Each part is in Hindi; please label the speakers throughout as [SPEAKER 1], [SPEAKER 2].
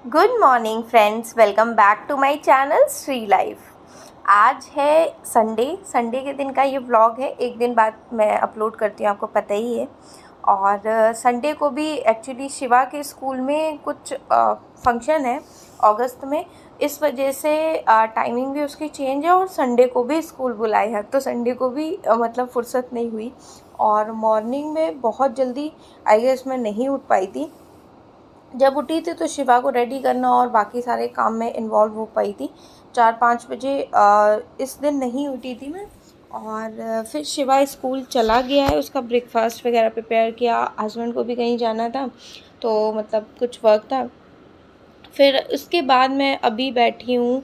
[SPEAKER 1] Good morning friends, welcome back to my channel Shri life. आज है संडे के दिन का ये व्लॉग है। एक दिन बाद मैं अपलोड करती हूँ, आपको पता ही है। और संडे को भी एक्चुअली शिवा के स्कूल में कुछ फंक्शन है अगस्त में, इस वजह से टाइमिंग भी उसकी चेंज है और संडे को भी स्कूल बुलाए हैं, तो संडे को भी मतलब फुर्सत नहीं हुई। और मॉर्निंग में बहुत जल्दी आई गेस मैं नहीं उठ पाई थी। जब उठी थी तो शिवा को रेडी करना और बाकी सारे काम में इन्वॉल्व हो पाई थी। 4-5 बजे इस दिन नहीं उठी थी मैं। और फिर शिवा स्कूल चला गया है, उसका ब्रेकफास्ट वगैरह प्रिपेयर किया। हस्बैंड को भी कहीं जाना था, तो मतलब कुछ वर्क था। फिर उसके बाद मैं अभी बैठी हूँ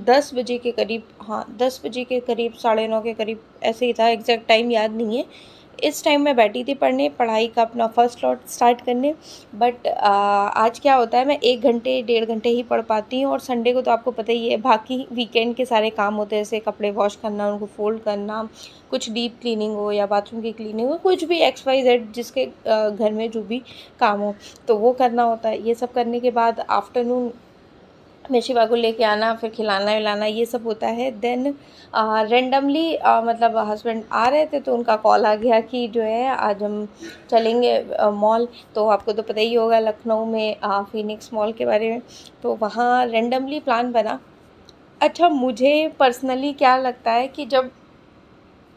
[SPEAKER 1] 10 बजे के करीब, हाँ 10 बजे के करीब, 9:30 के करीब, ऐसे ही था, एग्जैक्ट टाइम याद नहीं है। इस टाइम मैं बैठी थी पढ़ाई का अपना फर्स्ट लॉट स्टार्ट करने। बट आज क्या होता है, मैं 1 घंटे 1.5 घंटे ही पढ़ पाती हूँ। और संडे को तो आपको पता ही है, बाकी वीकेंड के सारे काम होते हैं, जैसे कपड़े वॉश करना, उनको फोल्ड करना, कुछ डीप क्लीनिंग हो या बाथरूम की क्लीनिंग हो, कुछ भी XYZ जिसके घर में जो भी काम हो तो वो करना होता है। ये सब करने के बाद आफ्टरनून में शिवा को लेके आना, फिर खिलाना विलाना, ये सब होता है। देन रेंडमली मतलब हस्बैंड आ रहे थे तो उनका कॉल आ गया कि जो है आज हम चलेंगे मॉल। तो आपको तो पता ही होगा लखनऊ में फिनिक्स मॉल के बारे में। तो वहाँ रेंडमली प्लान बना। अच्छा, मुझे पर्सनली क्या लगता है कि जब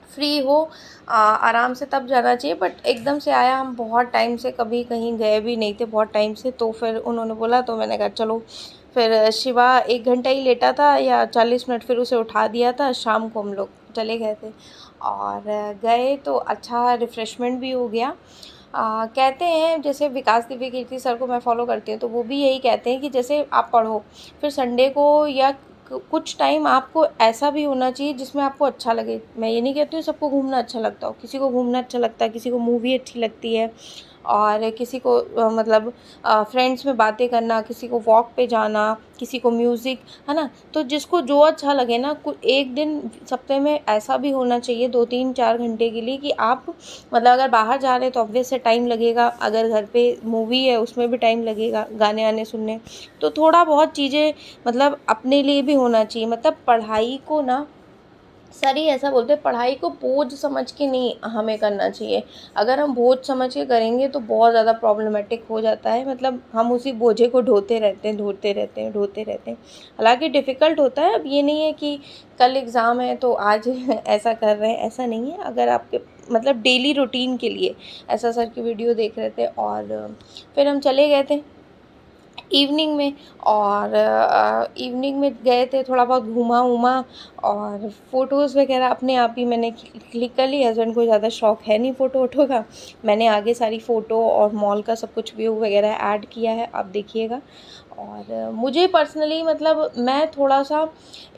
[SPEAKER 1] फ्री हो आराम से तब जाना चाहिए। बट एकदम से आया, हम बहुत टाइम से कभी कहीं गए भी नहीं थे, बहुत टाइम से। तो फिर उन्होंने बोला तो मैंने कहा चलो। फिर शिवा 1 घंटा ही लेटा था या 40 मिनट, फिर उसे उठा दिया था। शाम को हम लोग चले गए थे और गए तो अच्छा रिफ़्रेशमेंट भी हो गया। कहते हैं, जैसे विकास दिव्य कीर्ति सर को मैं फॉलो करती हूँ, तो वो भी यही कहते हैं कि जैसे आप पढ़ो, फिर संडे को या कुछ टाइम आपको ऐसा भी होना चाहिए जिसमें आपको अच्छा लगे। मैं ये नहीं कहती हूँ सबको घूमना अच्छा लगता हो, किसी को घूमना अच्छा लगता है, किसी को मूवी अच्छी लगती है, और किसी को मतलब फ्रेंड्स में बातें करना, किसी को वॉक पे जाना, किसी को म्यूज़िक, है ना। तो जिसको जो अच्छा लगे ना, एक दिन सप्ताह में ऐसा भी होना चाहिए 2-3-4 घंटे के लिए कि आप मतलब अगर बाहर जा रहे हैं तो ऑब्वियस से टाइम लगेगा, अगर घर पे मूवी है उसमें भी टाइम लगेगा, गाने आने सुनने। तो थोड़ा बहुत चीज़ें मतलब अपने लिए भी होना चाहिए। मतलब पढ़ाई को ना, सर ही ऐसा बोलते हैं, पढ़ाई को बोझ समझ के नहीं हमें करना चाहिए। अगर हम बोझ समझ के करेंगे तो बहुत ज़्यादा प्रॉब्लमेटिक हो जाता है। मतलब हम उसी बोझे को ढोते रहते हैं, ढोते रहते हैं, ढोते रहते हैं। हालांकि डिफ़िकल्ट होता है। अब ये नहीं है कि कल एग्ज़ाम है तो आज ऐसा कर रहे हैं, ऐसा नहीं है। अगर आपके मतलब डेली रूटीन के लिए ऐसा सर की वीडियो देख रहे थे। और फिर हम चले गए थे इवनिंग में। और इवनिंग में गए थे, थोड़ा बहुत घूमा वूमा और फ़ोटोज़ वगैरह अपने आप ही मैंने क्लिक कर ली। हस्बैंड को ज़्यादा शौक है नहीं फ़ोटो वोटो का। मैंने आगे सारी फ़ोटो और मॉल का सब कुछ व्यू वगैरह ऐड किया है, आप देखिएगा। और मुझे पर्सनली मतलब मैं थोड़ा सा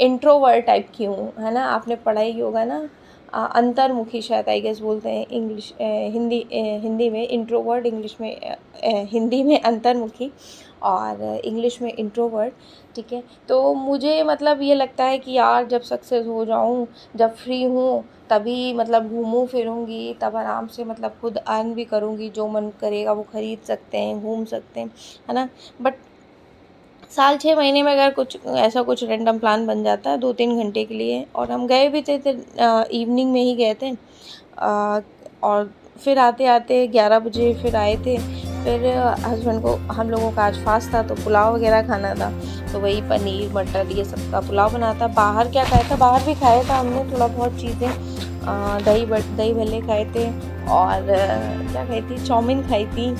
[SPEAKER 1] इंट्रोवर्ट टाइप की हूँ, है ना। आपने पढ़ा ही होगा ना, अंतर्मुखी शायद आई गेस बोलते हैं इंग्लिश, हिंदी में इंट्रोवर्ट, इंग्लिश में हिंदी में अंतर्मुखी और इंग्लिश में इंट्रोवर्ट, ठीक है। तो मुझे मतलब ये लगता है कि यार जब सक्सेस हो जाऊँ, जब फ्री हूँ, तभी मतलब घूमूँ फिरूँगी, तब आराम से मतलब खुद अर्न भी करूँगी, जो मन करेगा वो ख़रीद सकते हैं, घूम सकते हैं, है ना। बट साल 6 महीने में अगर कुछ ऐसा कुछ रैंडम प्लान बन जाता है 2-3 घंटे के लिए। और हम गए भी थे इवनिंग में ही गए थे। और फिर आते आते 11 बजे फिर आए थे। फिर हस्बैंड को, हम लोगों का आज फास्ट था तो पुलाव वगैरह खाना था, तो वही पनीर मटर ये सब का पुलाव बना था। बाहर क्या खाया था, बाहर भी खाया था हमने थोड़ा बहुत चीज़ें, दही भल्ले खाए थे और क्या खाई थी, चाउमीन खाई थी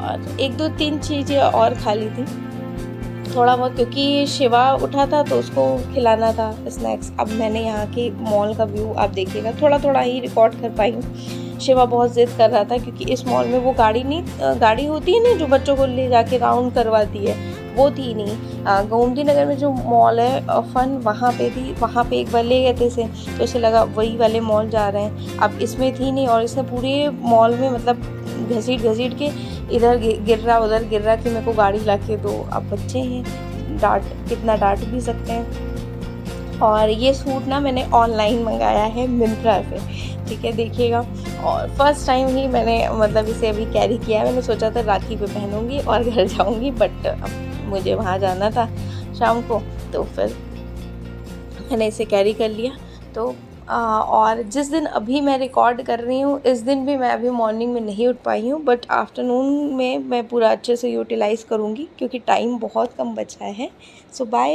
[SPEAKER 1] और 1-2-3 चीज़ें और खा ली थी थोड़ा बहुत, क्योंकि शिवा उठा था तो उसको खिलाना था स्नैक्स। अब मैंने यहाँ के मॉल का व्यू आप देखिएगा, थोड़ा थोड़ा ही रिकॉर्ड कर पाई हूँ। शिवा बहुत ज़िद कर रहा था क्योंकि इस मॉल में वो गाड़ी होती है ना जो बच्चों को ले जाके राउंड करवाती है, वो थी नहीं। गोमती नगर में जो मॉल है फन, वहाँ पे थी। वहाँ पे एक बार ले गए थे इसे, तो इसे लगा वही वाले मॉल जा रहे हैं। अब इसमें थी नहीं और इसने पूरे मॉल में मतलब घसीट के इधर गिर रहा उधर गिर रहा कि मेरे को गाड़ी ला के दो। अब बच्चे हैं, कितना डांट भी सकते हैं। और ये सूट ना मैंने ऑनलाइन मंगाया है मिंत्रा से, ठीक है, देखिएगा। और फर्स्ट टाइम ही मैंने मतलब इसे अभी कैरी किया है। मैंने सोचा था राखी पे पहनूंगी और घर जाऊंगी, बट अब मुझे वहाँ जाना था शाम को, तो फिर मैंने इसे कैरी कर लिया। तो और जिस दिन अभी मैं रिकॉर्ड कर रही हूँ, इस दिन भी मैं अभी मॉर्निंग में नहीं उठ पाई हूँ, बट आफ्टरनून में मैं पूरा अच्छे से यूटिलाइज़ करूँगी क्योंकि टाइम बहुत कम बचा है। सो बाय।